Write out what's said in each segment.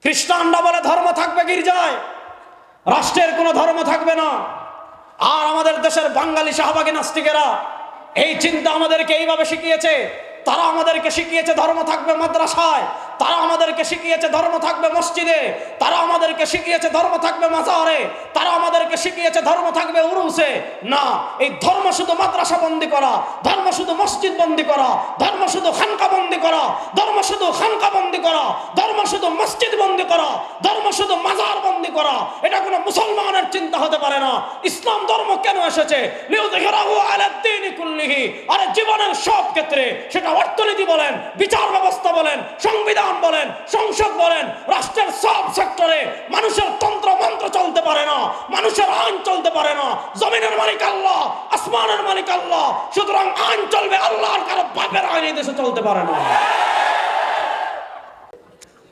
খ্রিস্টানরা বলে ধর্ম থাকবে গির্জায়, রাষ্ট্রের কোনো ধর্ম থাকবে না। আর আমাদের দেশের বাঙালি শাহবাগী নাস্তিকেরা এই চিন্তা আমাদেরকে এইভাবে শিখিয়েছে। তারা আমাদেরকে শিখিয়েছে ধর্ম থাকবে মাদ্রাসায়, তারা আমাদেরকে শিখিয়েছে ধর্ম থাকবে মসজিদে, তারা আমাদেরকে শিখিয়েছে ধর্ম থাকবে মাজারে, তারা আমাদেরকে শিখিয়েছে ধর্ম থাকবে উরুসে। না, এই ধর্ম শুধু মাদ্রাসা বন্দি করা, ধর্ম শুধু মসজিদ বন্দি করা, ধর্ম শুধু খানকা বন্দি করা, ধর্ম শুধু খানকা বন্দি করা, ধর্ম শুধু মসজিদ বন্দি করা, ধর্ম শুধু মাজার বন্দি করা, এটা কোনো মুসলমানের চিন্তা হতে পারে না। ইসলাম ধর্ম কেন এসেছে? লিউযহিরাহু আলাদ দীনি কুল্লিহি। আরে জীবনের সব ক্ষেত্রে, সেটা অর্থনীতি বলেন, বিচার ব্যবস্থা বলেন, সংবিধান বলেন, সংসদ বলেন, রাষ্ট্রের সব সেক্টরে মানুষের তন্ত্র মন্ত্র চলতে পারে না, মানুষের আইন চলতে পারে না। জমিনের মালিক আল্লাহ, আসমানের মালিক আল্লাহ, সুতরাং আইন চলবে আল্লাহর, কারো বাপের আইন এই দেশে চলতে পারে না।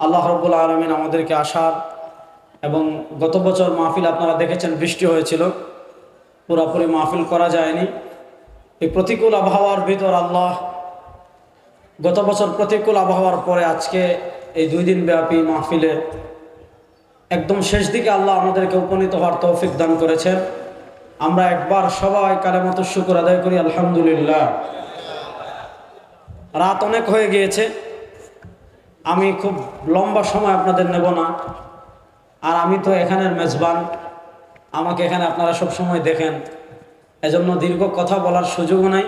আল্লাহ রাব্বুল আলামিন আমাদেরকে আসার, এবং গত বছর মাহফিল আপনারা দেখেছেন বৃষ্টি হয়েছিল, পুরোপুরি মাহফিল করা যায়নি। এই প্রতিকূল আবহাওয়ার ভিতর আল্লাহ গত বছর প্রতিকূল আবহাওয়ার পরে আজকে এই 2 দিন ব্যাপী মাহফিলে একদম শেষ দিকে আল্লাহ আমাদেরকে উপনীত হওয়ার তৌফিক দান করেছেন। আমরা একবার সবাই কালেমাতুশ শুকর আদায় করি আলহামদুলিল্লাহ। রাত অনেক হয়ে গিয়েছে, আমি খুব লম্বা সময় আপনাদের নেব না। আর আমি তো এখানের মেজবান, আমাকে এখানে আপনারা সব সময় দেখেন, এজন্য দীর্ঘ কথা বলার সুযোগও নাই,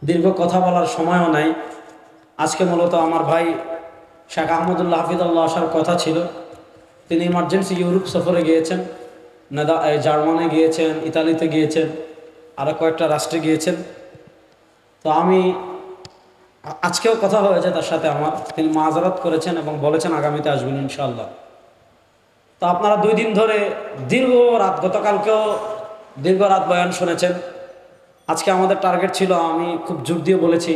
দীর্ঘ কথা বলার সময়ও নাই। আজকে মূলত আমার ভাই শেখ আহমদুল্লাহ হাফিজুল্লাহ আসার কথা ছিল, তিনি ইমার্জেন্সি ইউরোপ সফরে গিয়েছেন, জার্মানি গিয়েছেন, ইতালিতে গিয়েছেন, আরও কয়েকটা রাষ্ট্রে গিয়েছেন। তো আমি আজকেও কথা হয়েছে তার সাথে আমার, তিনি মাযরাত করেছেন এবং বলেছেন আগামীতে আসবেন ইনশাআল্লাহ। তো আপনারা 2 দিন ধরে দীর্ঘ রাত, গতকালকেও দীর্ঘ রাত বয়ান শুনেছেন। আজকে আমাদের টার্গেট ছিল, আমি খুব জোর দিয়ে বলেছি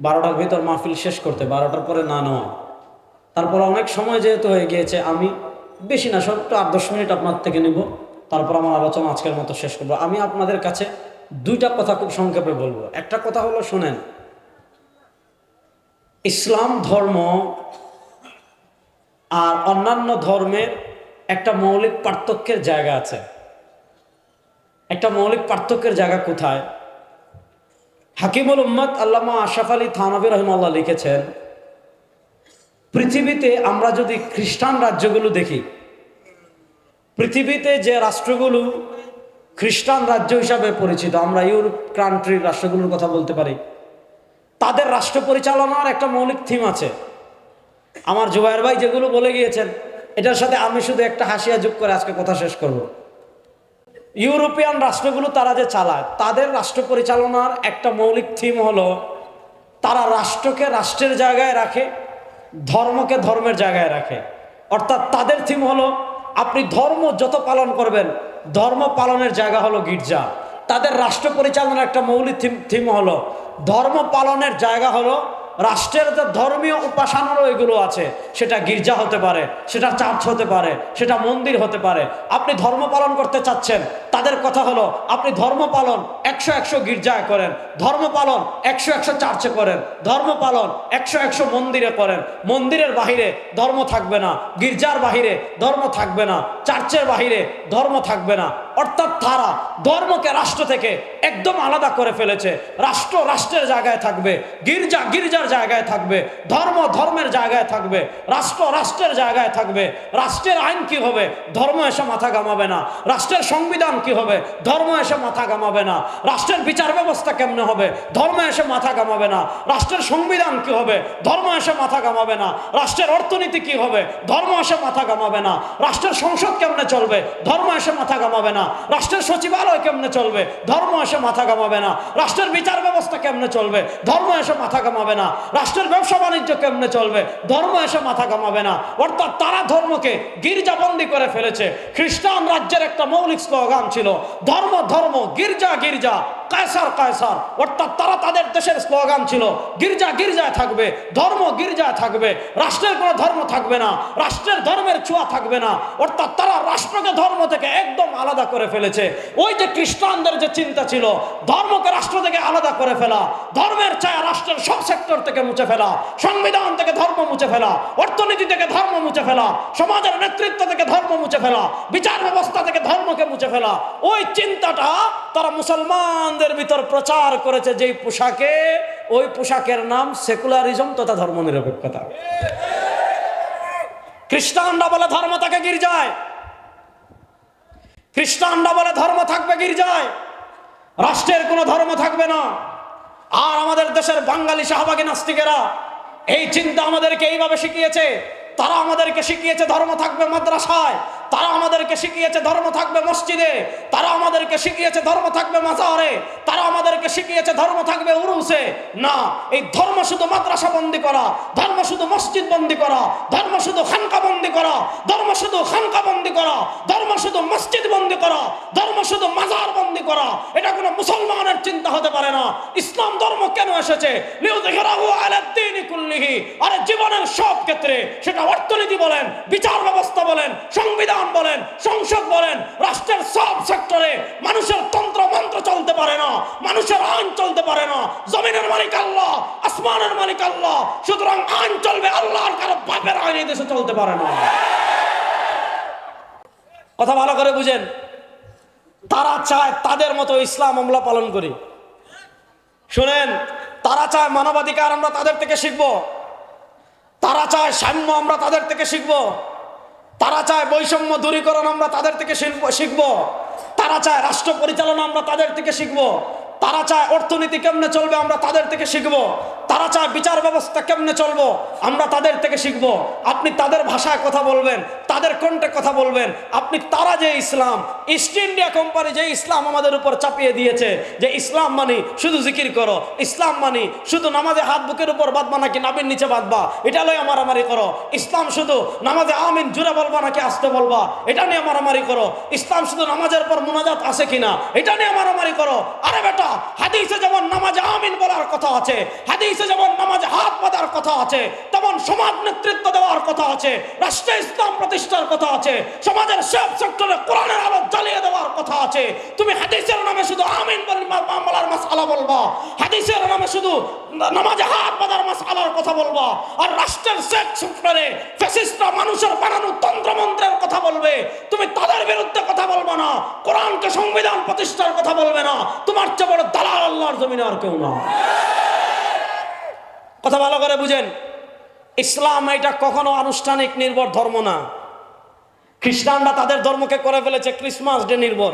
12টার ভিতর মাহফিল শেষ করতে, 12টার পরে না নেওয়া। তারপর অনেক সময় যেহেতু হয়ে গিয়েছে, আমি বেশি না, সত্য 8-10 মিনিট আপনার থেকে নেব, তারপর আমার আলোচনা আজকের মতো শেষ করবো। আমি আপনাদের কাছে 2টা কথা খুব সংক্ষেপে বলবো। একটা কথা হলো, শোনেন, ইসলাম ধর্ম আর অন্যান্য ধর্মের একটা মৌলিক পার্থক্যের জায়গা আছে। একটা মৌলিক পার্থক্যের জায়গা কোথায়? হাকিমুল উম্মত আল্লামা আশরাফ আলী থানভী রাহিমাহুল্লাহ লিখেছেন, পৃথিবীতে আমরা যদি খ্রিস্টান রাজ্যগুলো দেখি, পৃথিবীতে যে রাষ্ট্রগুলো খ্রিস্টান রাজ্য হিসাবে পরিচিত, আমরা ইউরোপ কান্ট্রির রাষ্ট্রগুলোর কথা বলতে পারি, তাদের রাষ্ট্র পরিচালনার একটা মৌলিক থিম আছে। আমার জুবায়ের ভাই যেগুলো বলে গিয়েছেন, এটার সাথে আমি শুধু একটা হাসিয়া যোগ করে আজকে কথা শেষ করব। ইউরোপিয়ান রাষ্ট্রগুলো তারা যে চালায়, তাদের রাষ্ট্র পরিচালনার একটা মৌলিক থিম হলো, তারা রাষ্ট্রকে রাষ্ট্রের জায়গায় রাখে, ধর্মকে ধর্মের জায়গায় রাখে। অর্থাৎ তাদের থিম হলো, আপনি ধর্ম যত পালন করবেন, ধর্ম পালনের জায়গা হলো গির্জা। তাদের রাষ্ট্র পরিচালনার একটা মৌলিক থিম হলো, ধর্ম পালনের জায়গা হলো রাষ্ট্রের যে ধর্মীয় উপাসনারও এগুলো আছে, সেটা গির্জা হতে পারে, সেটা চার্চ হতে পারে, সেটা মন্দির হতে পারে। আপনি ধর্ম পালন করতে চাচ্ছেন, তাদের কথা হলো আপনি ধর্ম পালন 100 গির্জায় করেন, ধর্ম পালন 100 চার্চে করেন, ধর্ম পালন 100 মন্দিরে করেন। মন্দিরের বাহিরে ধর্ম থাকবে না, গির্জার বাহিরে ধর্ম থাকবে না, চার্চের বাহিরে ধর্ম থাকবে না। অর্থাৎ তারা ধর্মকে রাষ্ট্র থেকে একদম আলাদা করে ফেলেছে। রাষ্ট্র রাষ্ট্রের জায়গায় থাকবে, গির্জা গির্জার জায়গায় থাকবে, ধর্ম ধর্মের জায়গায় থাকবে, রাষ্ট্র রাষ্ট্রের জায়গায় থাকবে। রাষ্ট্রের আইন কি হবে? ধর্ম এসে মাথা ঘামাবে না। রাষ্ট্রের সংবিধান কি হবে? ধর্ম এসে মাথা ঘামাবে না। রাষ্ট্রের বিচার ব্যবস্থা কেমনে হবে? ধর্ম এসে মাথা ঘামাবে না। রাষ্ট্রের সংবিধান কি হবে? ধর্ম এসে মাথা ঘামাবে না। রাষ্ট্রের অর্থনীতি কি হবে? ধর্ম এসে মাথা ঘামাবে না। রাষ্ট্রের সংসদ কেমনে চলবে? ধর্ম এসে মাথা ঘামাবে না। রাষ্ট্রের সচিবালয় কেমনে চলবে? ধর্ম এসে মাথা ঘামাবে না। রাষ্ট্রের বিচার ব্যবস্থা কেমনে চলবে? ধর্ম এসে মাথা ঘামাবে না। রাষ্ট্রের ব্যবসা বাণিজ্য কেমনে চলবে? ধর্ম এসে মাথা ঘামাবে না। অর্থাৎ তারা ধর্মকে গির্জাবন্দি করে ফেলেছে। খ্রিস্টান রাজ্যের একটা মৌলিক স্লোগান ছিল, ধর্ম ধর্ম, গির্জা গির্জা। কায়সার কায়সার, অর্থাৎ তারা তাদের দেশের স্লোগান ছিল গির্জা গির্জায় থাকবে, ধর্ম গির্জায় থাকবে, রাষ্ট্রের কোনো ধর্ম থাকবে না, রাষ্ট্রের ধর্মের ছোঁয়া থাকবে না। অর্থাৎ তারা রাষ্ট্রকে ধর্ম থেকে একদম আলাদা করে ফেলেছে। ওই যে খ্রিস্টানদের যে চিন্তা ছিল ধর্মকে রাষ্ট্র থেকে আলাদা করে ফেলা, ধর্মের ছায়া রাষ্ট্রের সব সেক্টর থেকে মুছে ফেলা, সংবিধান থেকে ধর্ম মুছে ফেলা, অর্থনীতি থেকে ধর্ম মুছে ফেলা, সমাজের নেতৃত্ব থেকে ধর্ম মুছে ফেলা, বিচার ব্যবস্থা থেকে ধর্মকে মুছে ফেলা, ওই চিন্তাটা তারা মুসলমানদের ভিতর প্রচার করেছে। যেই পোশাকে, ওই পোশাকের নাম সেকুলারিজম তথা ধর্মনিরপেক্ষতা। খ্রিস্টানরা বলে ধর্ম থাকে গির্জায়, খ্রিস্টানরা বলে ধর্ম থাকবে গির্জায়, রাষ্ট্রের কোনো ধর্ম থাকবে না। আর আমাদের দেশের বাঙালি শাহবাগী নাস্তিকেরা এই চিন্তা আমাদেরকে এইভাবে শিখিয়েছে। তারা আমাদেরকে শিখিয়েছে ধর্ম থাকবে মাদ্রাসায়, তারা আমাদেরকে শিখিয়েছে ধর্ম থাকবে মসজিদে, তারা আমাদেরকে শিখিয়েছে ধর্ম থাকবে মাজারে, তারা আমাদেরকে শিখিয়েছে ধর্ম থাকবে উরুসে। না, এই ধর্ম শুধু মাদ্রাসা বন্দি করা, ধর্ম শুধু মসজিদ বন্দি করা, ধর্ম শুধু খানকা বন্দি করা, ধর্ম শুধু খানকা বন্দি করা, ধর্ম শুধু মসজিদ বন্দি করা, ধর্ম শুধু মাজার বন্দি করা, এটা কোনো মুসলমানের চিন্তা হতে পারে না। ইসলাম ধর্ম কেন এসেছে? লিউযহিরাহু আলা দ্বীনি কুল্লিহি। আরে জীবনের সব ক্ষেত্রে, সেটা অর্থনীতি বলেন, বিচার ব্যবস্থা বলেন, সংবিধান বলেন, সংসদ বলেন, রাষ্ট্রের সব সেক্টরে মানুষের তন্ত্র মন্ত্র চলতে পারে না, মানুষের আইন চলতে পারে না। জমিনের মালিক আল্লাহ, আসমানের মালিক আল্লাহ, সুতরাং আইন চলবে আল্লাহর, কারো বাপের আইন এই দেশে চলতে পারে না। কথা ভালো করে বুঝেন। তারা চায় তাদের মতো ইসলাম আমরা পালন করি। শুনেন, তারা চায় মানবাধিকার আমরা তাদের থেকে শিখবো, তারা চায় সাম্য আমরা তাদের থেকে শিখবো, তারা চায় বৈষম্য দূরীকরণ আমরা তাদের থেকে শিখবো, তারা চায় রাষ্ট্র পরিচালনা আমরা তাদের থেকে শিখবো, তারা চায় অর্থনীতি কেমনে চলবে আমরা তাদের থেকে শিখবো, তারা চায় বিচার ব্যবস্থা কেমনে চলবো আমরা তাদের থেকে শিখবো। আপনি তাদের ভাষায় কথা বলবেন, তাদের কণ্ঠে কথা বলবেন। আপনি তারা যে ইসলাম, ইস্ট ইন্ডিয়া কোম্পানি যে ইসলাম আমাদের উপর চাপিয়ে দিয়েছে, যে ইসলাম মানি শুধু জিকির করো, ইসলাম মানি শুধু নামাজে হাত বুকের উপর বাঁধবা নাকি নাবির নিচে বাঁধবা, এটা লয়ে মারামারি করো। ইসলাম শুধু নামাজে আমিন জুড়ে বলবা নাকি আসতে বলবা, এটা নিয়ে মারামারি করো। ইসলাম শুধু নামাজের পর মুনাজাত আছে কিনা, এটা নিয়ে মারামারি করো। আরে বেটা, হাদিসে যেমন নামাজে আমিন বলার কথা আছে, হাদিসে যেমন নামাজে হাত বাঁধার কথা আছে, তেমন সমাজ নেতৃত্ব দেওয়ার কথা আছে, রাষ্ট্রে ইসলাম প্রতিষ্ঠার কথা আছে, সমাজের সব সেক্টরে কোরআনের আলো জ্বালিয়ে দেওয়ার কথা আছে। তুমি হাদিসের নামে শুধু আমিন বলার মাসআলা বলবা, হাদিসের নামে শুধু নামাজে হাত বাঁধার মাসআলার কথা বলবা, আর রাষ্ট্রের সেক্টরে ফ্যাসিস্টরা মানুষের বানানো তন্ত্রমন্ত্রের কথা বলবে। তুমি তাদের বিরুদ্ধে কথা বলবা না, কোরআনকে সংবিধান প্রতিষ্ঠার কথা বলবে না। তোমার চেয়ে বড় দালাল আল্লাহর জমিনে আর কেউ না। কথা ভালো করে বুঝেন। ইসলাম এটা কখনো আনুষ্ঠানিক নির্ভর ধর্ম না। খ্রিস্টানরা তাদের ধর্মকে করে ফেলেছে ক্রিসমাস ডে নির্ভর।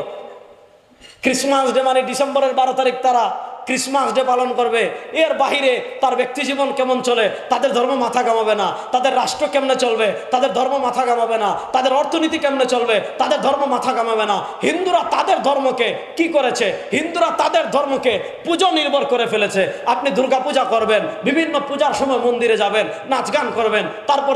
ক্রিসমাস ডে মানে ডিসেম্বরের 12 তারিখ তারা ক্রিসমাস ডে পালন করবে। এর বাহিরে তার ব্যক্তি জীবন কেমন চলে তাদের ধর্ম মাথা ঘামাবে না, তাদের রাষ্ট্র কেমনে চলবে তাদের ধর্ম মাথা ঘামাবে না, তাদের অর্থনীতি কেমনে চলবে তাদের ধর্ম মাথা ঘামাবে না। হিন্দুরা তাদের ধর্মকে কি করেছে? হিন্দুরা তাদের ধর্মকে পুজো নির্ভর করে ফেলেছে। আপনি দুর্গা পূজা করবেন, বিভিন্ন পূজার সময় মন্দিরে যাবেন, নাচ গান করবেন, তারপর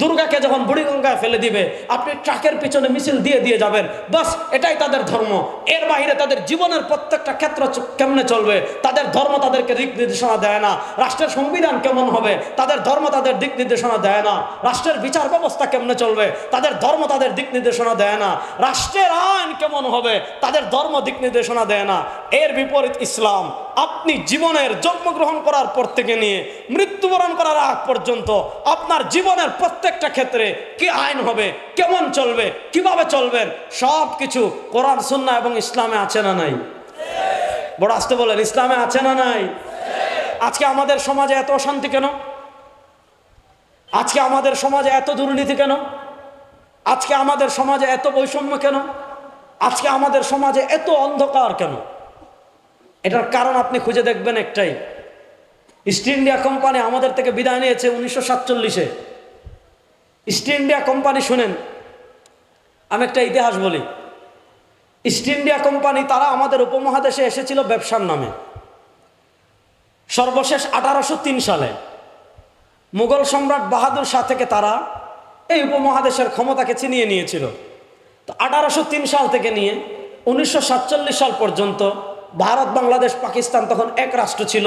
দুর্গাকে যখন বুড়িগঙ্গায় ফেলে দিবে আপনি ট্রাকের পিছনে মিছিল দিয়ে দিয়ে যাবেন। বাস, এটাই তাদের ধর্ম। এর বাহিরে তাদের জীবনের প্রত্যেকটা ক্ষেত্র কেমনে চলবে তাদের ধর্ম তাদেরকে দিক নির্দেশনা দেয় না। রাষ্ট্রের সংবিধান কেমন হবে তাদের ধর্ম তাদের দিক নির্দেশনা দেয় না। রাষ্ট্রের বিচার ব্যবস্থা কেমনে চলবে তাদের ধর্ম তাদের দিক নির্দেশনা দেয় না। রাষ্ট্রের আইন কেমন হবে তাদের ধর্ম দিক নির্দেশনা দেয় না। এর বিপরীত ইসলাম, আপনি জীবনের জন্মগ্রহণ করার পর থেকে নিয়ে মৃত্যুবরণ করার আগ পর্যন্ত আপনার জীবনের প্রত্যেকটা ক্ষেত্রে কি আইন হবে, কেমন চলবে, কিভাবে চলবেন, সব কিছু কোরআন সুন্নাহ এবং ইসলামে আছে না নাই? বড় আসতে বলেন, ইসলামে আছে না নাই? আজকে আমাদের সমাজে এত অশান্তি কেন? আজকে আমাদের সমাজে এত দুর্নীতি কেন? আজকে আমাদের সমাজে এত বৈষম্য কেন? আজকে আমাদের সমাজে এত অন্ধকার কেন? এটার কারণ আপনি খুঁজে দেখবেন একটাই, ইস্ট ইন্ডিয়া কোম্পানি আমাদের থেকে বিদায় নিয়েছে 1947-এ। ইস্ট ইন্ডিয়া কোম্পানি, শুনেন আমি একটা ইতিহাস বলি। ইস্ট ইন্ডিয়া কোম্পানি তারা আমাদের উপমহাদেশে এসেছিল ব্যবসার নামে। সর্বশেষ 1803 সালে মুঘল সম্রাট বাহাদুর শাহ থেকে তারা এই উপমহাদেশের ক্ষমতাকে ছিনিয়ে নিয়েছিল। তো 1803 সাল থেকে নিয়ে 1947 সাল পর্যন্ত ভারত, বাংলাদেশ, পাকিস্তান তখন এক রাষ্ট্র ছিল।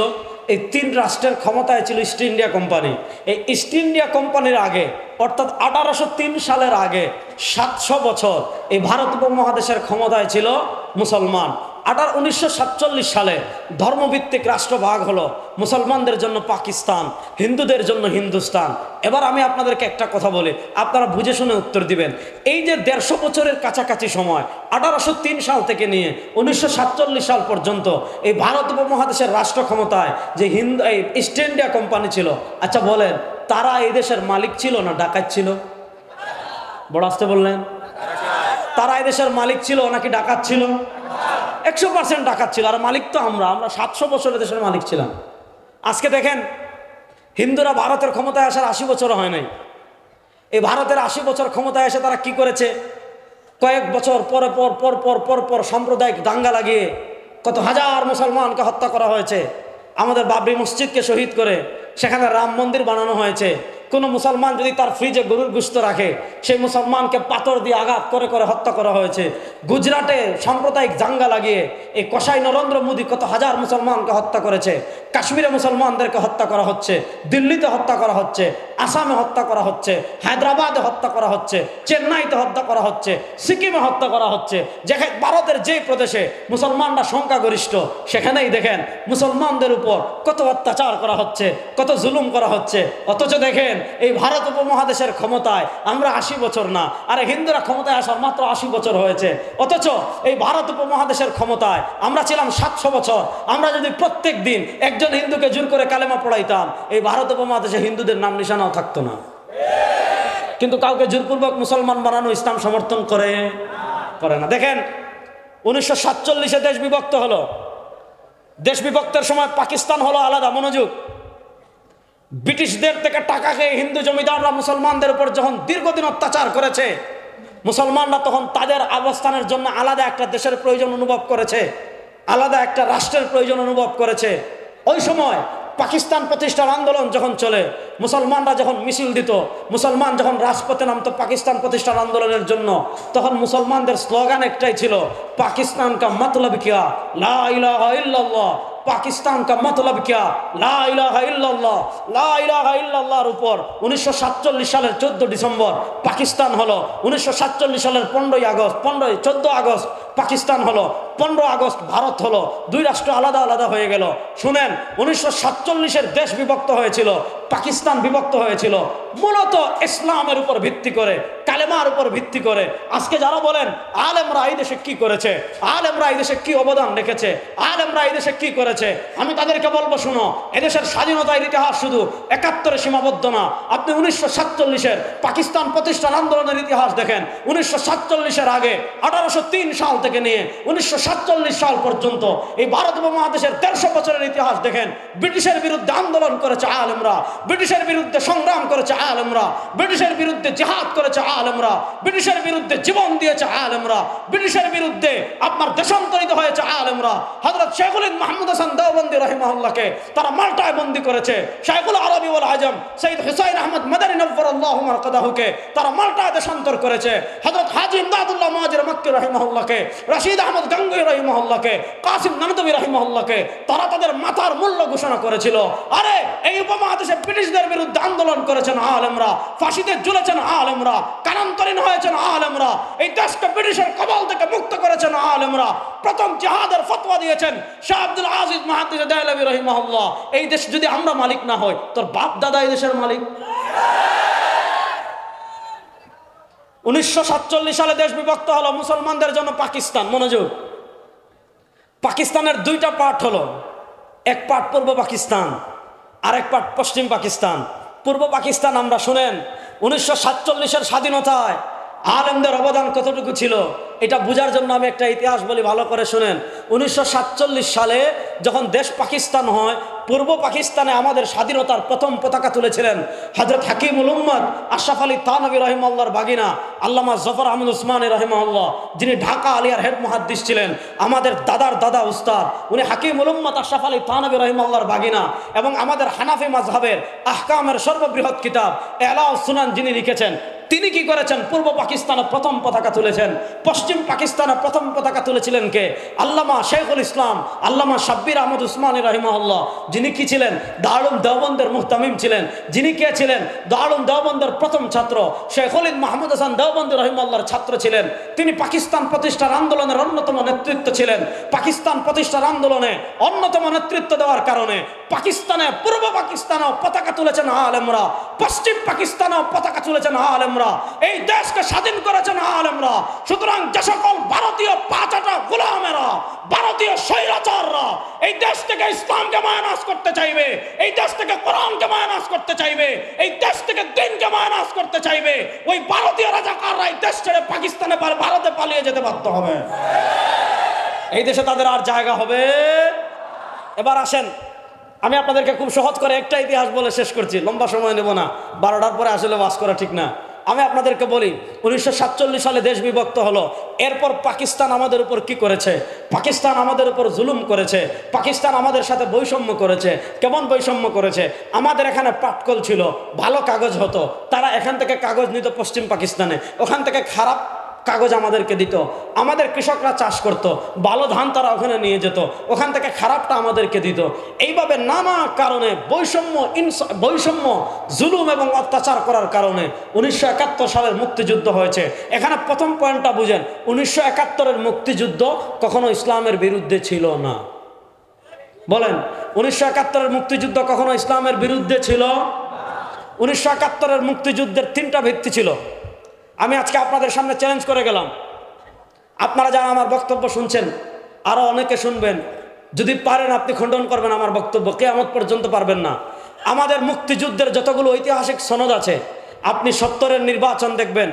এই তিন রাষ্ট্রের ক্ষমতায় ছিল ইস্ট ইন্ডিয়া কোম্পানি। এই ইস্ট ইন্ডিয়া কোম্পানির আগে, অর্থাৎ 1803 সালের আগে 700 বছর এই ভারত উপমহাদেশের ক্ষমতায় ছিল মুসলমান। 1947 সালে ধর্মভিত্তিক রাষ্ট্র ভাগ হলো, মুসলমানদের জন্য পাকিস্তান, হিন্দুদের জন্য হিন্দুস্তান। এবার আমি আপনাদেরকে একটা কথা বলি, আপনারা বুঝে শুনে উত্তর দিবেন। এই যে 150 বছরের কাছাকাছি সময়, 1803 সাল থেকে নিয়ে 1947 সাল পর্যন্ত এই ভারত উপমহাদেশের রাষ্ট্র ক্ষমতায় যে এই ইস্ট ইন্ডিয়া কোম্পানি ছিল, আচ্ছা বলেন, তারা এই দেশের মালিক ছিল না ডাকাত ছিল? বড় আসতে বললেন। তারা এই দেশের মালিক ছিল নাকি ডাকাত ছিল? 100% ডাকাত ছিল। আর মালিক তো আমরা 700 বছরের দেশের মালিক ছিলাম। আজকে দেখেন, হিন্দুরা ভারতের ক্ষমতায় আসার 80 বছর হয় নাই। এই ভারতের 80 বছর ক্ষমতায় এসে তারা কি করেছে? কয়েক বছর পর সাম্প্রদায়িক দাঙ্গা লাগিয়ে কত হাজার মুসলমানকে হত্যা করা হয়েছে। আমাদের বাবরি মসজিদকে শহীদ করে সেখানে রাম মন্দির বানানো হয়েছে। কোনো মুসলমান যদি তার ফ্রিজে গরুর গোশত রাখে, সেই মুসলমানকে পাথর দিয়ে আঘাত করে করে হত্যা করা হয়েছে। গুজরাটে সাম্প্রদায়িক দাঙ্গা লাগিয়ে এই কসাই নরেন্দ্র মোদী কত হাজার মুসলমানকে হত্যা করেছে। কাশ্মীরে মুসলমানদেরকে হত্যা করা হচ্ছে, দিল্লিতে হত্যা করা হচ্ছে, আসামে হত্যা করা হচ্ছে, হায়দ্রাবাদে হত্যা করা হচ্ছে, চেন্নাইতে হত্যা করা হচ্ছে, সিকিমে হত্যা করা হচ্ছে। যেখানে ভারতের যেই প্রদেশে মুসলমানরা সংখ্যাগরিষ্ঠ, সেখানেই দেখেন মুসলমানদের উপর কত অত্যাচার করা হচ্ছে, কত জুলুম করা হচ্ছে। অথচ দেখেন এই ভারত উপমহাদেশের ক্ষমতায় আমরা 80 বছর না, আরে হিন্দুরা ক্ষমতায় আসার মাত্র 80 বছর হয়েছে। অথচ এই ভারত উপমহাদেশের ক্ষমতায় আমরা ছিলাম 700 বছর। আমরা যদি প্রত্যেক দিন একজন হিন্দুকে জোর করে কালেমা পড়াইতাম, এই ভারত উপমহাদেশে হিন্দুদের নাম নিশানাও থাকতো না। কিন্তু কাউকে জোরপূর্বক মুসলমান বানানো ইসলাম সমর্থন করে না। দেখেন 1947-এ দেশ বিভক্ত হলো। দেশ বিভক্তের সময় পাকিস্তান হলো আলাদা। মনোযোগ, ব্রিটিশদের থেকে টাকা খেয়ে হিন্দু জমিদাররা মুসলমানদের উপর যখন দীর্ঘদিন অত্যাচার করেছে, মুসলমানরা তখন তাদের অবস্থানের জন্য আলাদা একটা দেশের প্রয়োজন অনুভব করেছে, আলাদা একটা রাষ্ট্রের প্রয়োজন অনুভব করেছে। ওই সময় পাকিস্তান প্রতিষ্ঠার আন্দোলন যখন চলে, মুসলমানরা যখন মিছিল দিত, মুসলমান যখন রাজপথে নামতো পাকিস্তান প্রতিষ্ঠার আন্দোলনের জন্য, তখন মুসলমানদের স্লোগান একটাই ছিল, পাকিস্তান কা মতলব কিয়া লা ইলাহা ইল্লাল্লাহ। পাকিস্তান কা মতলব কিয়া লা ইলাহা ইল্লাল্লাহ। লা ইলাহা ইল্লাল্লাহর উপর 1947 সালের 14 ডিসেম্বর পাকিস্তান হলো, 1947 সালের 14 আগস্ট পাকিস্তান হলো, 15 আগস্ট ভারত হলো। দুই রাষ্ট্র আলাদা আলাদা হয়ে গেল। শুনেন, 1947-এর দেশ বিভক্ত হয়েছিল, পাকিস্তান বিভক্ত হয়েছিল মূলত ইসলামের উপর ভিত্তি করে, কালেমার উপর ভিত্তি করে। আজকে যারা বলেন আলেমরা এই দেশে কি করেছে, আলেমরা এই দেশে কি অবদান রেখেছে, আলেমরা এই দেশে কি করেছে, আমি তাদেরকে বলবো, শুনো, এদেশের স্বাধীনতার ইতিহাস শুধু 71-এ সীমাবদ্ধ না। আপনি 1947-এর পাকিস্তান প্রতিষ্ঠান আন্দোলনের ইতিহাস দেখেন। 1947-এর আগে 1803 সাল থেকে নিয়ে 1947 সাল পর্যন্ত এই ভারত উপমহাদেশের 150 বছরের ইতিহাস দেখেন। ব্রিটিশের বিরুদ্ধে আন্দোলন করেছে আলেমরা, ব্রিটিশের বিরুদ্ধে সংগ্রাম করেছে আলেমরা, ব্রিটিশের বিরুদ্ধে জিহাদ করেছে আলেমরা, ব্রিটিশের বিরুদ্ধে জীবন দিয়েছে আলেমরা, ব্রিটিশের বিরুদ্ধে আপনার দেশান্তরিত হয়েছে আলেমরা। হযরত শেখুল মাহমুদ হাসান দেওবন্দি রাহিমাহুল্লাহকে তারা মাল্টায় বন্দী করেছে। শাইখুল আরবি ওয়াল আজম সৈয়দ হুসাইন আহমদ মাদানী নব্বরাল্লাহু মারকাদাহুকে তারা মাল্টায় দেশান্তর করেছে। হযরত হাজী ইমদাদুল্লাহ মুহাজির মক্কি রাহিমাহুল্লাহকে, রশিদ আহমদ গঙ্গোই রাহিমাহুল্লাহকে, কাসিম নানদবী রাহিমাহুল্লাহকে তারা তাদের মাথার মূল্য ঘোষণা করেছিল। আরে এই উপমহাদেশে ব্রিটিশদের বিরুদ্ধে আন্দোলন করেছেন আলেমরা, ফাঁসিতে ঝুলেছেন আলেমরা, কারান্তরীণ হয়েছেন আলেমরা, এই দেশকে ব্রিটিশের কবল থেকে মুক্ত করেছেন আলেমরা। প্রথম জিহাদের ফতোয়া দিয়েছেন শাহ আব্দুল আজিজ মুহাদ্দিস দেহলভী রাহিমাহুল্লাহ। এই দেশ যদি আমরা মালিক না হই, তোর বাপ দাদা এই দেশের মালিক। 1947 সালে দেশ বিভক্ত হলো, মুসলমানদের জন্য পাকিস্তান। মনোযোগ, পাকিস্তানের দুইটা পার্ট হলো, এক পার্ট পূর্ব পাকিস্তান, আরেক পার্ট পশ্চিম পাকিস্তান। পূর্ব পাকিস্তান আমরা শুনেন 1947-এর স্বাধীনতায় আলেমদের অবদান কতটুকু ছিল, এটা বোঝার জন্য আমি একটা ইতিহাস বলি, ভালো করে শুনেন। 1947 সালে যখন দেশ পাকিস্তান হয়, পূর্ব পাকিস্তানে আমাদের স্বাধীনতার প্রথম পতাকা তুলেছিলেন হযরত হাকিমুল উম্মত আশরাফ আলী থানভী রাহিমাহুল্লাহর বাগিনা আল্লামা জফর আহমদ উসমানী রাহিমাহুল্লাহ, যিনি ঢাকা আলিয়ার হেড মুহাদ্দিস ছিলেন, আমাদের দাদার দাদা উস্তাদ। উনি হাকিমুল উম্মত আশরাফ আলী থানভী রাহিমাহুল্লাহর বাগিনা এবং আমাদের হানাফি মাযহাবের আহকামের সর্ববৃহৎ কিতাব ইলাউস সুনান যিনি লিখেছেন, তিনি কি করেছেন? পূর্ব পাকিস্তানে প্রথম পতাকা তুলেছেন। পশ্চিম পাকিস্তানে প্রথম পতাকা তুলেছিলেন কে? আল্লামা শেখুল ইসলাম আল্লামা শাব্বির আহমদ উসমানী রাহিমাহুল্লাহ, যিনি কি ছিলেন? দারুল দেওবন্দের মুহতামিম ছিলেন। যিনি কে ছিলেন? দারুল দেওবন্দের প্রথম ছাত্র শেখুল মাহমুদ হাসান দেওবন্দি রহিমাহুল্লাহর ছাত্র ছিলেন। তিনি পাকিস্তান প্রতিষ্ঠার আন্দোলনের অন্যতম নেতৃত্ব ছিলেন। পাকিস্তান প্রতিষ্ঠার আন্দোলনে অন্যতম নেতৃত্ব দেওয়ার কারণে পাকিস্তানে, পূর্ব পাকিস্তানেও পতাকা তুলেছেন আলেমরা, পশ্চিম পাকিস্তানেও পতাকা তুলেছেন আলেমরা, এই দেশকে স্বাধীন করেছেন আলেমরা। সুতরাং যে সকল ভারতীয় পাঁচাটা গোলামেরা, ভারতীয় স্বৈরাচাররা এই দেশ থেকে ইসলামকে মায়নাস করতে চাইবে, এই দেশ থেকে কোরআনকে মায়নাস করতে চাইবে, এই দেশ থেকে দিনকে মায়নাস করতে চাইবে, ওই ভারতীয় রাজাকাররা এই দেশ ছেড়ে পাকিস্তানে ভারতে পালিয়ে যেতে বাধ্য হবে। এই দেশে তাদের আর জায়গা হবে। এবার আসেন, আমি আপনাদেরকে খুব সহজ করে একটা ইতিহাস বলে শেষ করছি, লম্বা সময় নেব না, 12টার পরে আসলে ওয়াজ করা ঠিক না। আমি আপনাদেরকে বলি, 1947 সালে দেশ বিভক্ত হলো। এরপর পাকিস্তান আমাদের উপর কি করেছে? পাকিস্তান আমাদের উপর জুলুম করেছে। পাকিস্তান আমাদের সাথে বৈষম্য করেছে। কেমন বৈষম্য করেছে? আমাদের এখানে পাটকল ছিল, ভালো কাগজ হতো, তারা এখান থেকে কাগজ নিত পশ্চিম পাকিস্তানে, ওখান থেকে খারাপ কাগজ আমাদেরকে দিত। আমাদের কৃষকরা চাষ করত, ভালো ধান তারা ওখানে নিয়ে যেত, ওখান থেকে খারাপটা আমাদেরকে দিত। এইভাবে নানা কারণে বৈষম্য, জুলুম এবং অত্যাচার করার কারণে 1971 সালের মুক্তিযুদ্ধ হয়েছে। এখানে প্রথম পয়েন্টটা বুঝেন, 1971-এর মুক্তিযুদ্ধ কখনো ইসলামের বিরুদ্ধে ছিল না। বলেন, 1971-এর মুক্তিযুদ্ধ কখনো ইসলামের বিরুদ্ধে ছিল? 1971-এর মুক্তিযুদ্ধের 3টা ভিত্তি ছিল। আমি আজকে আপনাদের সামনে চ্যালেঞ্জ করে গেলাম, আপনারা যারা আমার বক্তব্য শুনছেন, আরো অনেকে শুনবেন, যদি পারেন আপনি খণ্ডন করবেন আমার বক্তব্য, কিয়ামত পর্যন্ত পারবেন না। আমাদের মুক্তিযুদ্ধের যতগুলো ঐতিহাসিক সনদ আছে, আপনি 70-এর নির্বাচন দেখবেন,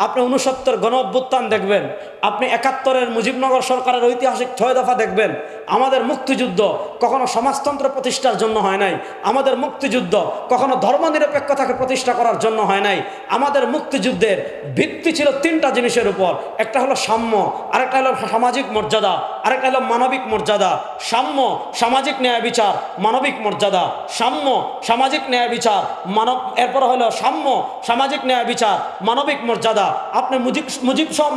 আপনি 69 গণ অভ্যুত্থান দেখবেন, আপনি 71-এর মুজিবনগর সরকারের ঐতিহাসিক 6 দফা দেখবেন। আমাদের মুক্তিযুদ্ধ কখনো সমাজতন্ত্র প্রতিষ্ঠার জন্য হয় নাই। আমাদের মুক্তিযুদ্ধ কখনো ধর্মনিরপেক্ষতাকে প্রতিষ্ঠা করার জন্য হয় নাই। আমাদের মুক্তিযুদ্ধের ভিত্তি ছিল 3টা জিনিসের উপর। একটা হলো সাম্য, আরেকটা হলো সামাজিক মর্যাদা, আরেকটা হলো মানবিক মর্যাদা। সাম্য, সামাজিক ন্যায় বিচার, মানবিক মর্যাদা। সাম্য, সামাজিক ন্যায় বিচার, এরপর হলো সাম্য, সামাজিক ন্যায় বিচার, মানবিক মর্যাদা। আপনি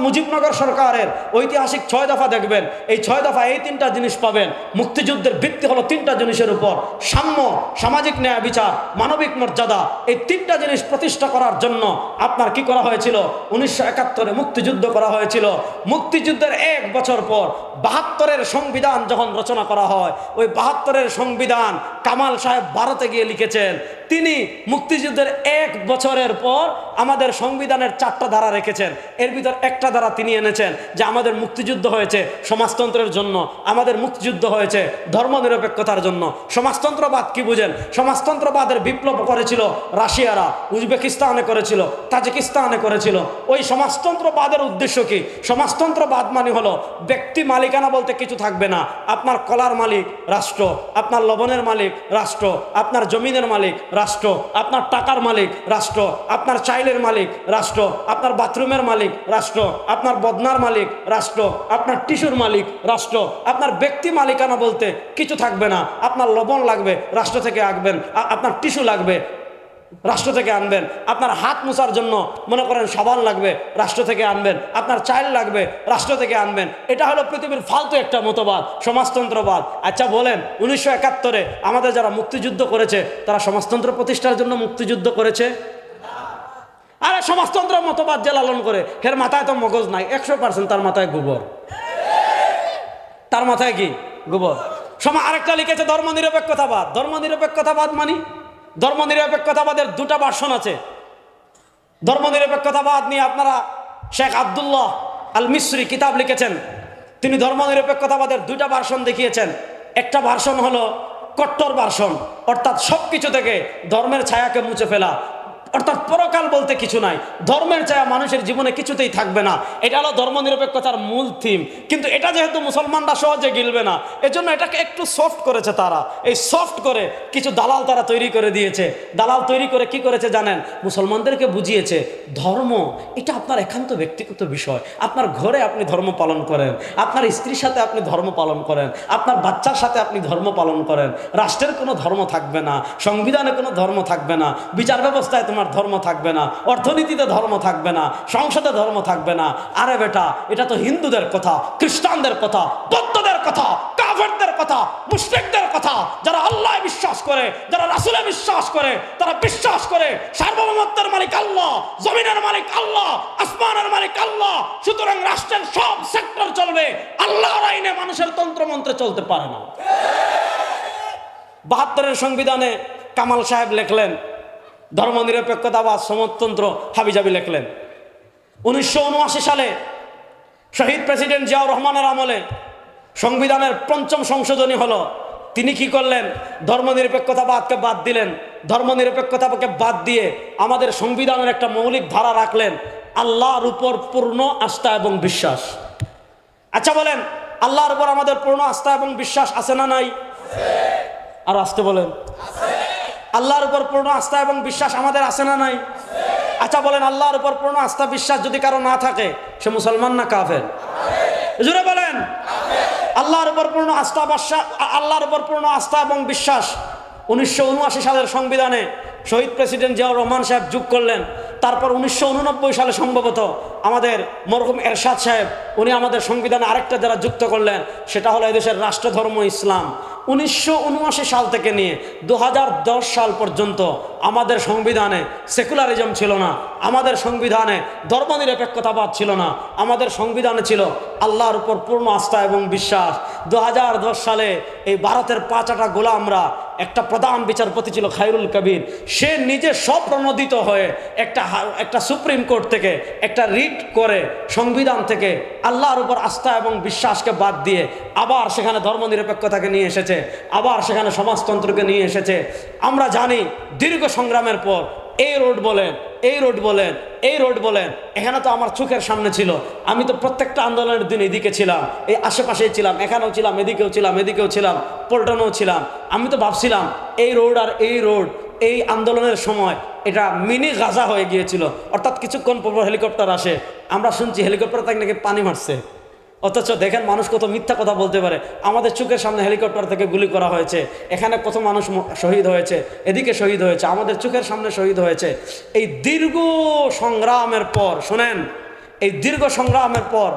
মুজিবনগর সরকারের ঐতিহাসিক 6 দফা দেখবেন, এই 6 দফা এই 3টা জিনিস পাবেন। মুক্তিযুদ্ধের ভিত্তি হলো 3টা জিনিসের উপর, সাম্য, সামাজিক ন্যায় বিচার, মানবিক মর্যাদা। এই 3টা জিনিস প্রতিষ্ঠা করার জন্য আপনার কি করা হয়েছিল? 1971-এ মুক্তিযুদ্ধ করা হয়েছিল। মুক্তিযুদ্ধের 1 বছর পর 72-এর সংবিধান যখন রচনা করা হয়, ওই 72-এর সংবিধান কামাল সাহেব ভারতে গিয়ে লিখেছেন। তিনি মুক্তিযুদ্ধের 1 বছরের পর আমাদের সংবিধানের 4টা ধারা রেখেছেন। এর ভিতর একটা ধারা তিনি এনেছেন যে আমাদের মুক্তিযুদ্ধ হয়েছে সমাজতন্ত্রের জন্য, আমাদের মুক্তিযুদ্ধ হয়েছে ধর্মনিরপেক্ষতার জন্য। সমাজতন্ত্রবাদ কি বুঝেন? সমাজতন্ত্রবাদের বিপ্লব করেছিল রাশিয়ারা, উজবেকিস্তানে করেছিল, তাজিকিস্তানে করেছিল। ওই সমাজতন্ত্রবাদের উদ্দেশ্য কি? সমাজতন্ত্রবাদ মানে হলো ব্যক্তি মালিকানা বলতে কিছু থাকবে না। আপনার কলার মালিক রাষ্ট্র, আপনার লবণের মালিক রাষ্ট্র, আপনার জমিনের মালিক রাষ্ট্র, আপনার টাকার মালিক রাষ্ট্র, আপনার চাইলের মালিক রাষ্ট্র, আপনার বাথরুমের মালিক রাষ্ট্র, আপনার বদনার মালিক রাষ্ট্র, আপনার টিস্যুর মালিক রাষ্ট্র। আপনার ব্যক্তি মালিকানা বলতে কিছু থাকবে না। আপনার লবণ লাগবে, রাষ্ট্র থেকে আনবেন। আপনার টিস্যু লাগবে, রাষ্ট্র থেকে আনবেন। আপনার হাত মোছার জন্য মনে করেন সাবান লাগবে, রাষ্ট্র থেকে আনবেন। আপনার চাইল লাগবে, রাষ্ট্র থেকে আনবেন। এটা হলো পৃথিবীর ফালতু একটা মতবাদ, সমাজতন্ত্রবাদ। আচ্ছা বলেন, 1971-এ আমাদের যারা মুক্তিযুদ্ধ করেছে, তারা সমাজতন্ত্র প্রতিষ্ঠার জন্য মুক্তিযুদ্ধ করেছে? আরে সমাজতন্ত্র মতবাদ যে লালন করে, এর মাথায় তো মগজ নাই, 100% তার মাথায় গোবর। তার মাথায় কি? গোবর। আরেকটা লিখেছে ধর্মনিরপেক্ষতাবাদ। ধর্মনিরপেক্ষতাবাদ মানে, ধর্মনিরপেক্ষতাবাদের 2টা ভার্সন আছে। ধর্মনিরপেক্ষতাবাদ নিয়ে আপনারা শেখ আব্দুল্লাহ আল মিসরি কিতাব লিখেছেন। তিনি ধর্মনিরপেক্ষতাবাদের 2টা ভার্সন দেখিয়েছেন। একটা ভার্সন হলো কট্টর ভার্সন, অর্থাৎ সব কিছু থেকে ধর্মের ছায়াকে মুছে ফেলা, অর্থাৎ পরকাল বলতে কিছু নাই, ধর্মের ছায়া মানুষের জীবনে কিছুতেই থাকবে না। এটা হলো ধর্মনিরপেক্ষতার মূল থিম। কিন্তু এটা যেহেতু মুসলমানরা সহজে গিলবে না, এজন্য এটাকে একটু সফট করেছে তারা। এই সফট করে কিছু দালাল তারা তৈরি করে দিয়েছে। দালাল তৈরি করে কি করেছে জানেন? মুসলমানদেরকে বুঝিয়েছে ধর্ম এটা আপনার একান্ত ব্যক্তিগত বিষয়। আপনার ঘরে আপনি ধর্ম পালন করেন, আপনার স্ত্রীর সাথে আপনি ধর্ম পালন করেন, আপনার বাচ্চার সাথে আপনি ধর্ম পালন করেন। রাষ্ট্রের কোনো ধর্ম থাকবে না, সংবিধানে কোনো ধর্ম থাকবে না, বিচার ব্যবস্থায় তোমার আমার ধর্ম থাকবে না, অর্থনীতিতে ধর্ম থাকবে না, সংসদে ধর্ম থাকবে না। আরে বেটা, এটা তো হিন্দুদের কথা, খ্রিস্টানদের কথা, বৌদ্ধদের কথা, কাফেরদের কথা, মুশরিকদের কথা। যারা আল্লাহ বিশ্বাস করে, যারা রাসূলে বিশ্বাস করে, তারা বিশ্বাস করে সার্বভৌমত্বের মালিক আল্লাহ, জমিনের মালিক আল্লাহ, আসমানের মালিক আল্লাহ। সুতরাং রাষ্ট্রের সব সেক্টর চলবে আল্লাহর আইনে, মানুষের তন্ত্রমন্ত্রে চলতে পারে না। ৭২-এর সংবিধানে কামাল সাহেব লেখলেন ধর্মনিরপেক্ষতাবাদ সমাজতন্ত্র হাবিজাবি লেখলেন। ১৯৭৯ সালে শহীদ প্রেসিডেন্ট জিয়াউর রহমানের আমলে সংবিধানের ৫ম সংশোধনী হলো। তিনি কি করলেন? ধর্মনিরপেক্ষতাবাদকে বাদ দিলেন। ধর্মনিরপেক্ষতাকে বাদ দিয়ে আমাদের সংবিধানের একটা মৌলিক ধারা রাখলেন, আল্লাহর উপর পূর্ণ আস্থা এবং বিশ্বাস। আচ্ছা বলেন, আল্লাহর উপর আমাদের পূর্ণ আস্থা এবং বিশ্বাস আছে না নাই? আর আসতে বলেন, আল্লাহর উপর পূর্ণ আস্থা এবং বিশ্বাস আমাদের আছে না নাই? আচ্ছা বলেন, আল্লাহর উপর পূর্ণ আস্থা বিশ্বাস যদি কারো না থাকে, সে মুসলমান না কাফের? জোরে বলেন। আল্লাহর উপর পূর্ণ আস্থা, আল্লাহর উপর পূর্ণ আস্থা এবং বিশ্বাস ১৯৭৯ সালের সংবিধানে শহীদ প্রেসিডেন্ট জিয়াউর রহমান সাহেব যোগ করলেন। তারপর ১৯৮৯ সালে সম্ভবত আমাদের মরহুম এরশাদ সাহেব, উনি আমাদের সংবিধানে আরেকটা যারা যুক্ত করলেন, সেটা হলো এদেশের রাষ্ট্রধর্ম ইসলাম। ১৯৭৯ সাল থেকে নিয়ে ২০১০ সাল পর্যন্ত আমাদের সংবিধানে সেকুলারিজম ছিল না, আমাদের সংবিধানে ধর্মনিরপেক্ষতাবাদ ছিল না, আমাদের সংবিধানে ছিল আল্লাহর উপর পূর্ণ আস্থা এবং বিশ্বাস। ২০১০ সালে এই ভারতের ৫টা গোলামরা, একটা প্রধান বিচারপতি ছিল খায়রুল কবির, সে নিজে স্বপ্রণোদিত হয়ে একটা সুপ্রিম কোর্ট থেকে একটা রিট করে সংবিধান থেকে আল্লাহর উপর আস্থা এবং বিশ্বাসকে বাদ দিয়ে আবার সেখানে ধর্মনিরপেক্ষতাকে নিয়ে এসেছে, আবার সেখানে সমাজতন্ত্রকে নিয়ে এসেছে। আমরা জানি দীর্ঘ সংগ্রামের পর এই রোড বলেন, এই রোড বলেন, এই রোড বলেন, এখানে তো আমার চোখের সামনে ছিল। আমি তো প্রত্যেকটা আন্দোলনের দিন এদিকে ছিলাম, এই আশেপাশেই ছিলাম, এখানেও ছিলাম, এদিকেও ছিলাম, এদিকেও ছিলাম, পল্টনেও ছিলাম। আমি তো ভাবছিলাম এই রোড আর এই রোড এই আন্দোলনের সময় এটা মিনি গাজা হয়ে গিয়েছিল, অর্থাৎ কিছুক্ষণ পর হেলিকপ্টার আসে, আমরা শুনছি হেলিকপ্টার তাকে নাকি পানি মারছে। অথচ দেখেন মানুষ কত মিথ্যা কথা বলতে পারে। আমাদের চোখের সামনে হেলিকপ্টার থেকে গুলি করা হয়েছে, এখানে কত মানুষ শহীদ হয়েছে, এদিকে শহীদ হয়েছে, আমাদের চোখের সামনে শহীদ হয়েছে। এই দীর্ঘ সংগ্রামের পর, শোনেন, এই দীর্ঘ সংগ্রামের পর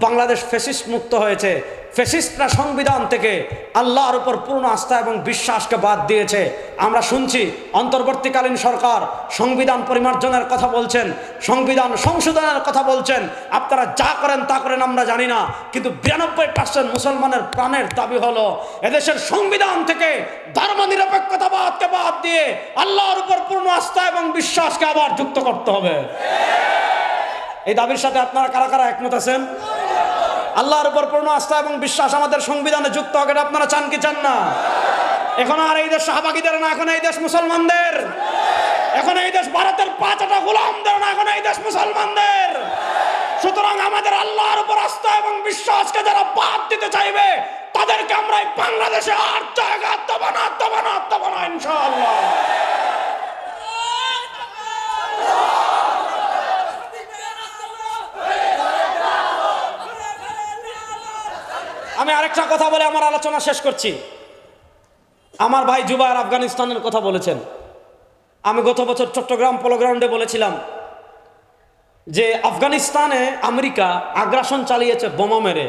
বাংলাদেশ ফ্যাসিস্ট মুক্ত হয়েছে। ফ্যাসিস্টরা সংবিধান থেকে আল্লাহর উপর পূর্ণ আস্থা এবং বিশ্বাসকে বাদ দিয়েছে। আমরা শুনছি অন্তর্বর্তীকালীন সরকার সংবিধান পরিমার্জনের কথা বলছেন, সংবিধান সংশোধনের কথা বলছেন। আপনারা যা করেন তা করেন আমরা জানি না, কিন্তু 92% মুসলমানের প্রাণের দাবি হলো এদেশের সংবিধান থেকে ধর্মনিরপেক্ষতাবাদকে বাদ দিয়ে আল্লাহর উপর পূর্ণ আস্থা এবং বিশ্বাসকে আবার যুক্ত করতে হবে। এই দাবির সাথে আপনারা কারা কারা একমত আছেন? আল্লাহর উপর পূর্ণ আস্থা এবং বিশ্বাস আমাদের সংবিধানে যুক্ত হবে, আপনারা চান কি চান না? এখন আর এই দেশ শাহবাগীদের না, এখন এই দেশ মুসলমানদের। এখন এই দেশ ভারতের ৫টা গোলামদের না, এখন এই দেশ মুসলমানদের। সুতরাং আমাদের আল্লাহর উপর আস্থা এবং বিশ্বাসকে যারা বাদ দিতে চাইবে, তাদেরকে আমরা এই বাংলাদেশে আর জায়গা দেব না ইনশাআল্লাহ। আমি আরেকটা কথা বলে আমার আলোচনা শেষ করছি। আমার ভাই জুবায়ের আফগানিস্তানের কথা বলেছেন। আমি গত বছর চট্টগ্রাম পোলো গ্রাউন্ডে বলেছিলাম যে আফগানিস্তানে আমেরিকা আগ্রাসন চালিয়েছে বোমা মেরে।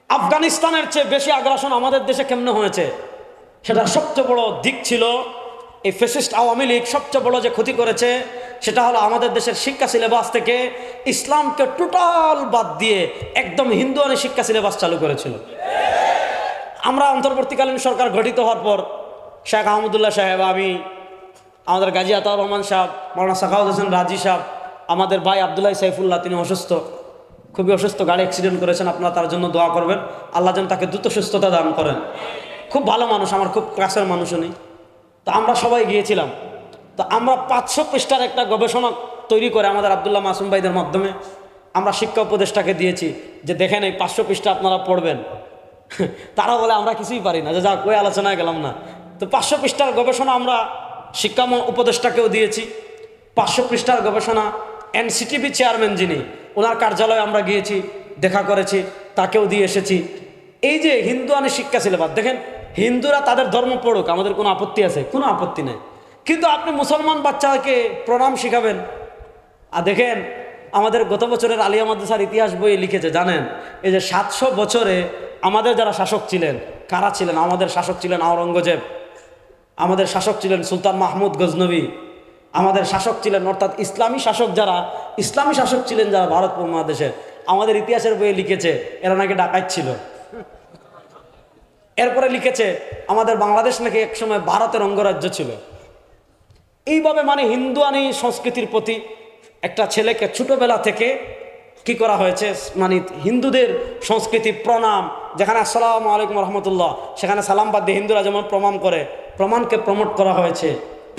আফগানিস্তানের চেয়ে বেশি আগ্রাসন আমাদের দেশে কেমনে হয়েছে, সেটার সবচেয়ে বড় দিক ছিল এই ফ্যাসিস্ট আওয়ামী লীগ। সবচেয়ে বড় যে ক্ষতি করেছে সেটা হলো আমাদের দেশের শিক্ষা সিলেবাস থেকে ইসলামকে টোটাল বাদ দিয়ে একদম হিন্দুয়ানি শিক্ষা সিলেবাস চালু করেছিল। আমরা অন্তর্বর্তীকালীন সরকার গঠিত হওয়ার পর শেখ আহমদুল্লাহ সাহেব, আমি, আমাদের গাজী আতাউর রহমান সাহেব, মৌলানা সাখাওয়াত হোসেন রাজি সাহেব, আমাদের ভাই আবদুল্লাহ সাইফুল্লাহ, তিনি অসুস্থ, খুবই অসুস্থ, গাড়ি অ্যাক্সিডেন্ট করেছেন। আপনারা তার জন্য দোয়া করবেন, আল্লাহ যেন তাকে দ্রুত সুস্থতা দান করেন। খুব ভালো মানুষ, আমার খুব কাছের মানুষ উনি। তো আমরা সবাই গিয়েছিলাম। তো আমরা 500 পৃষ্ঠার একটা গবেষণা তৈরি করে আমাদের আবদুল্লাহ মাসুম ভাইদের মাধ্যমে আমরা শিক্ষা উপদেষ্টাকে দিয়েছি যে দেখেন এই 500 পৃষ্ঠা আপনারা পড়বেন। তারা বলে আমরা কিছুই পারি না, যে যাক ওই আলোচনায় গেলাম না। তো 500 পৃষ্ঠার গবেষণা আমরা শিক্ষা উপদেষ্টাকেও দিয়েছি। 500 পৃষ্ঠার গবেষণা এনসিটিভি চেয়ারম্যান যিনি, ওনার কার্যালয়ে আমরা গিয়েছি, দেখা করেছি, তাকেও দিয়ে এসেছি। এই যে হিন্দুয়ানি শিক্ষা সিলেবাস, দেখেন হিন্দুরা তাদের ধর্ম পড়ুক, আমাদের কোনো আপত্তি আছে? কোনো আপত্তি নেই। কিন্তু আপনি মুসলমান বাচ্চাকে প্রণাম শিখাবেন। আর দেখেন আমাদের গত বছরের আলিয়া মাদ্রাসার ইতিহাস বইয়ে লিখেছে, জানেন এই যে 700 বছরে আমাদের যারা শাসক ছিলেন, কারা ছিলেন? আমাদের শাসক ছিলেন আওরঙ্গজেব, আমাদের শাসক ছিলেন সুলতান মাহমুদ গজনবী, আমাদের শাসক ছিলেন অর্থাৎ ইসলামী শাসক ছিলেন যারা ভারত উপমহাদেশের, আমাদের ইতিহাসের বইয়ে লিখেছে এরা নাকি ডাকাত ছিল। এরপরে লিখেছে আমাদের বাংলাদেশ নাকি একসময় ভারতের অঙ্গরাজ্য ছিল। এইভাবে মানে হিন্দুয়ানি সংস্কৃতির প্রতি একটা ছেলেকে ছোটবেলা থেকে কি করা হয়েছে, মানে হিন্দুদের সংস্কৃতি প্রণাম, যেখানে আসসালামু আলাইকুম রহমতুল্লাহ সেখানে সালাম বাদ দিয়ে হিন্দুরা যেমন প্রমাণকে প্রমোট করা হয়েছে।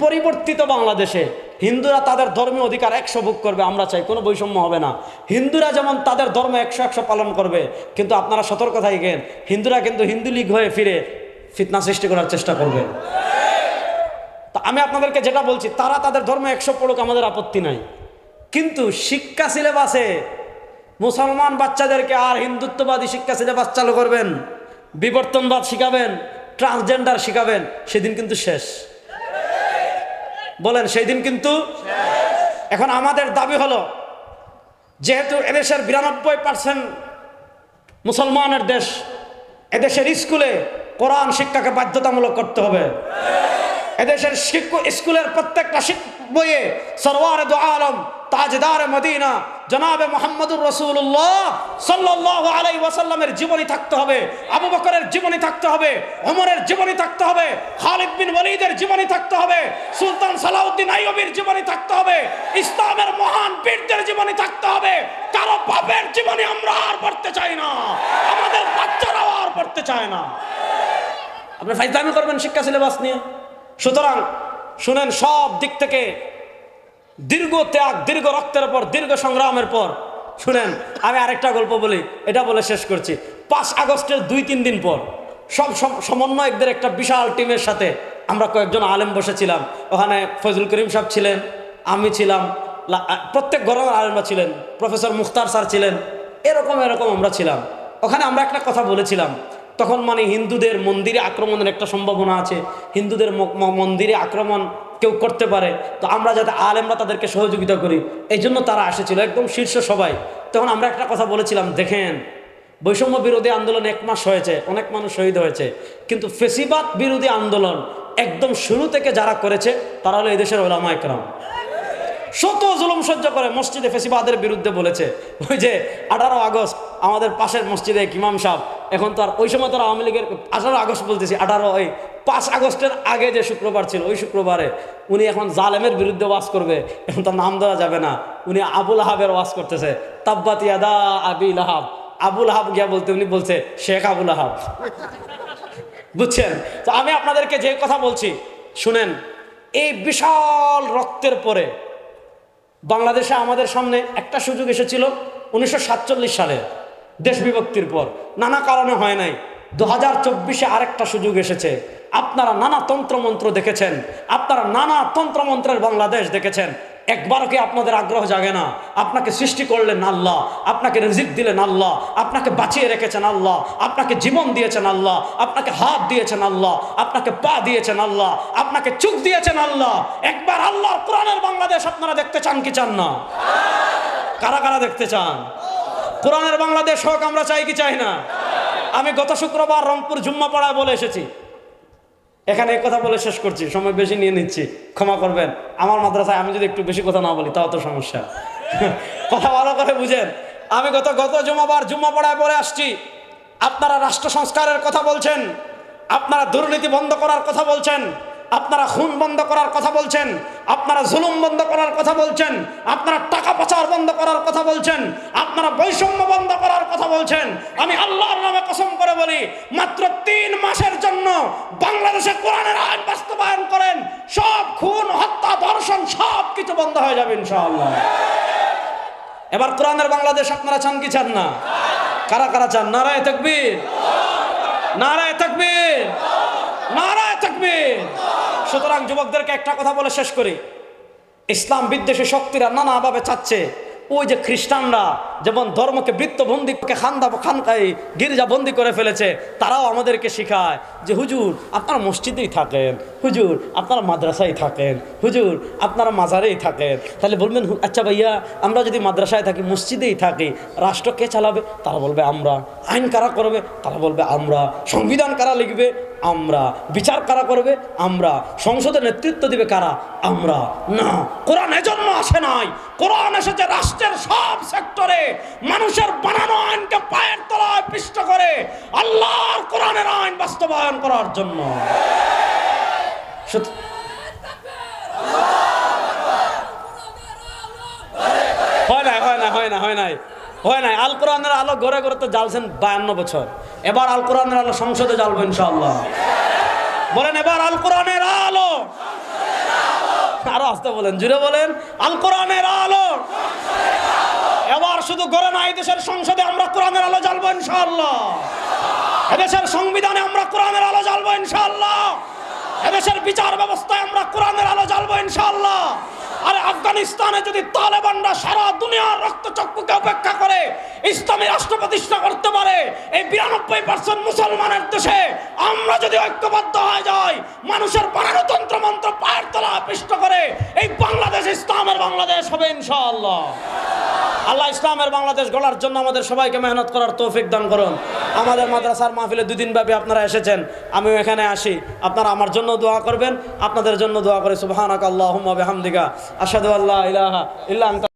পরিবর্তিত বাংলাদেশে হিন্দুরা তাদের ধর্মীয় অধিকার 100 ভোগ করবে, আমরা চাই কোনো বৈষম্য হবে না। হিন্দুরা যেমন তাদের ধর্ম 100 পালন করবে, কিন্তু আপনারা সতর্ক থাকেন, হিন্দুরা কিন্তু হিন্দু লীগ হয়ে ফিরে ফিতনা সৃষ্টি করার চেষ্টা করবে। তো আমি আপনাদেরকে যেটা বলছি, তারা তাদের ধর্ম 100 পড়ুক, আমাদের আপত্তি নাই, কিন্তু শিক্ষা সিলেবাসে মুসলমান বাচ্চাদেরকে আর হিন্দুত্ববাদী শিক্ষা সিলেবাস চালু করবেন, বিবর্তনবাদ শিখাবেন, ট্রান্সজেন্ডার শিখাবেন, সেদিন কিন্তু শেষ। বলেন সেই দিন কিন্তু। এখন আমাদের দাবি হলো, যেহেতু এদেশের 92% মুসলমানের দেশ, এদেশের স্কুলে কোরআন শিক্ষাকে বাধ্যতামূলক করতে হবে। এদেশের স্কুলের প্রত্যেকটা বইয়ে সরওয়ারে দু আলম তাজদার মদিনা জনাবে মুহাম্মদুর রাসূলুল্লাহ সাল্লাল্লাহু আলাইহি ওয়াসাল্লামের জীবনী থাকতে হবে, আবু বকরের জীবনী থাকতে হবে, ওমরের জীবনী থাকতে হবে, খালিদ বিন ওয়ালিদের জীবনী থাকতে হবে, সুলতান সালাউদ্দিন আইয়ুবীর জীবনী থাকতে হবে, ইসলামের মহান বীরদের জীবনী থাকতে হবে। কারো বাপের জীবনী আমরা আর পড়তে চাই না, আমাদের বাচ্চারাও আর পড়তে চায় না। আপনি ফাইজলামি করবেন শিক্ষা সিলেবাস নিয়ে। সুতরাং শুনেন, সব দিক থেকে দীর্ঘ ত্যাগ, দীর্ঘ রক্তের পর, দীর্ঘ সংগ্রামের পর, শুনেন আমি আরেকটা গল্প বলি, এটা বলে শেষ করছি। 5 আগস্টের 2-3 দিন পর সব সমন্বয়কদের একটা বিশাল টিমের সাথে আমরা কয়েকজন আলেম বসেছিলাম। ওখানে ফজলুল করিম সাহেব ছিলেন, আমি ছিলাম, প্রত্যেক ঘরের আলেমরা ছিলেন, প্রফেসর মুখতার স্যার ছিলেন, এরকম আমরা ছিলাম। ওখানে আমরা একটা কথা বলেছিলাম, তখন মানে হিন্দুদের মন্দিরে আক্রমণের একটা সম্ভাবনা আছে, হিন্দুদের মন্দিরে আক্রমণ কেউ করতে পারে, তো আমরা যাতে আলেমরা তাদেরকে সহযোগিতা করি, এই জন্য তারা এসেছিল একদম শীর্ষ সবাই। তখন আমরা একটা কথা বলেছিলাম, দেখেন বৈষম্য বিরোধী আন্দোলন 1 মাস হয়েছে, অনেক মানুষ শহীদ হয়েছে, কিন্তু ফেসিবাদ বিরোধী আন্দোলন একদম শুরু থেকে যারা করেছে তারা হলো এদেশের উলামা একরাম। শত জুলুম সহ্য করে মসজিদে ফেসিবাদের বিরুদ্ধে বলেছে। ওই যে 18 আগস্ট আমাদের পাশের মসজিদে ইমাম সাহেব, এখন তো আর ওই সময় তারা আওয়ামী লীগের 18 আগস্ট বলতেছি, 5 আগস্টের আগে যে শুক্রবার ছিল ওই শুক্রবারে উনি এখন জালেমের বিরুদ্ধে ওয়াজ করবে, এখন তার নাম দেওয়া যাবে না, উনি আবুল আহাবের ওয়াজ করতেছে, তাব্বাত ইয়াদা আবি লাহাব। আবুল আহাব গিয়া বলতে উনি বলছে শেখ আবুল আহাব। বুঝছেন? তো আমি আপনাদেরকে যে কথা বলছি শুনেন, এই বিশাল রক্তের পরে বাংলাদেশে আমাদের সামনে একটা সুযোগ এসেছিল 1947 সালে দেশ বিভক্তির পর, নানা কারণে হয় নাই। 2024-এ আরেকটা সুযোগ এসেছে। আপনারা নানা তন্ত্রমন্ত্র দেখেছেন, আপনারা নানা তন্ত্রমন্ত্রের বাংলাদেশ দেখেছেন, একবারও কি আপনাদের আগ্রহ জাগে না? আপনাকে সৃষ্টি করলেন আল্লাহ, আপনাকে রিজিক দিলেন আল্লাহ, আপনাকে বাঁচিয়ে রেখেছেন আল্লাহ, আপনাকে জীবন দিয়েছেন আল্লাহ, আপনাকে হাত দিয়েছেন আল্লাহ, আপনাকে পা দিয়েছেন আল্লাহ, আপনাকে চোখ দিয়েছেন আল্লাহ। একবার আল্লাহর কোরআনের বাংলাদেশ আপনারা দেখতে চান কি চান না? কারা কারা দেখতে চান? কোরআনের বাংলাদেশ হোক, আমরা চাই কি চাই না? আমি গত শুক্রবার রংপুর জুম্মা পাড়ায় বলে এসেছি, এখানে এক কথা বলে শেষ করছি, সময় বেশি নিয়ে নিচ্ছি, ক্ষমা করবেন। আমার মাদ্রাসায় আমি যদি একটু বেশি কথা না বলি তাও তো সমস্যা, কথা ভালো করে বুঝেন। আমি গত জুম্মাবার জুম্মা পাড়ায় বলে আসছি, আপনারা রাষ্ট্র সংস্কারের কথা বলছেন, আপনারা দুর্নীতি বন্ধ করার কথা বলছেন, আপনারা খুন বন্ধ করার কথা বলছেন, আপনারা জুলুম বন্ধ করার কথা বলছেন, আপনারা টাকা পাচার বন্ধ করার কথা বলছেন, আপনারা বৈষম্য বন্ধ করার কথা বলছেন। আমি আল্লাহর নামে কসম করে বলি, মাত্র 3 মাসের জন্য বাংলাদেশে কোরআনের আইন বাস্তবায়ন করেন, সব খুন, হত্যা, ধর্ষণ সব কিছু বন্ধ হয়ে যাবে ইনশাআল্লাহ। এবার কোরআনের বাংলাদেশ আপনারা চান কি চান না? কারা কারা চান? নারায়ে তাকবীর, নারায়ে তাকবীর, নারায়ে তাকবীর। সুতরাং যুবকদেরকে একটা কথা বলে শেষ করি, ইসলাম বিদ্বেষী শক্তিরা নানাভাবে চাচ্ছে ওই যে খ্রিস্টানরা যেমন ধর্মকে বৃত্তবন্দিকে খানকায় গির্জা বন্দি করে ফেলেছে, তারাও আমাদেরকে শেখায় যে হুজুর আপনারা মসজিদেই থাকেন, হুজুর আপনারা মাদ্রাসায় থাকেন, হুজুর আপনারা মাজারেই থাকেন। তাহলে বলবেন আচ্ছা ভাইয়া আমরা যদি মাদ্রাসায় থাকি, মসজিদেই থাকি, রাষ্ট্র কে চালাবে? তারা বলবে আমরা। আইন কারা করবে? তারা বলবে আমরা। সংবিধান কারা লিখবে? আমরা। বিচার কারা করবে? আমরা। সংসদের নেতৃত্ব দিবে কারা? আমরা। না, কোরআন এজন্য আসে নাই। কোরআন এসেছে রাষ্ট্রের সব সেক্টরে মানুষের বানানো আইনকে পায়ের তলায় পিষ্ট করে আল্লাহর কোরআনের আইন বাস্তবায়ন করার জন্য। হয় নাই। আল কোরআনের আলো ঘরে ঘরে তো জ্বালছেন 52 বছর। এবার আল কোরআনের আলো সংসদে জ্বালবো ইনশাআল্লাহ। বলেন এবার আল কোরআনের আলো। আরো আস্তে বলেন, জুড়ে বলেন, আল কোরআনের আলো। এবার শুধু ঘরে না, এই দেশের সংসদে আমরা কোরআনের আলো জ্বালবো ইনশাআল্লাহ। এদেশের সংবিধানে আমরা কোরআনের আলো জ্বালবো ইনশাআল্লাহ। এদেশের বিচার ব্যবস্থায় আমরা কোরআনের আলো জ্বালবো ইনশাআল্লাহ। আরে আফগানিস্তানে যদি তালেবানরা সারা দুনিয়ার রক্তচক্ষুকে উপেক্ষা করে ইসলামী রাষ্ট্র প্রতিষ্ঠা করতে পারে, এই 92% মুসলমানের দেশে আমরা যদি ঐক্যবদ্ধ হয়ে যাই, মানুষের বানানো তন্ত্র মন্ত্র পায়ের তলায় পিষ্ট করে এই বাংলাদেশ ইসলামের বাংলাদেশ হবে ইনশাআল্লাহ। আল্লাহ ইসলামের বাংলাদেশ গড়ার জন্য আমাদের সবাইকে মেহনত করার তৌফিক দান করুন। আমাদের মাদ্রাসার মাহফিলে 2 দিন ব্যাপী আপনারা এসেছেন, আমিও এখানে আসি। আপনারা আমার জন্য দোয়া করবেন, আপনাদের জন্য দোয়া করি। সুবহানাকা আল্লাহুম্মা বিহামদিকা আশহাদু আল্লা ইলাহা ইল্লা আনতা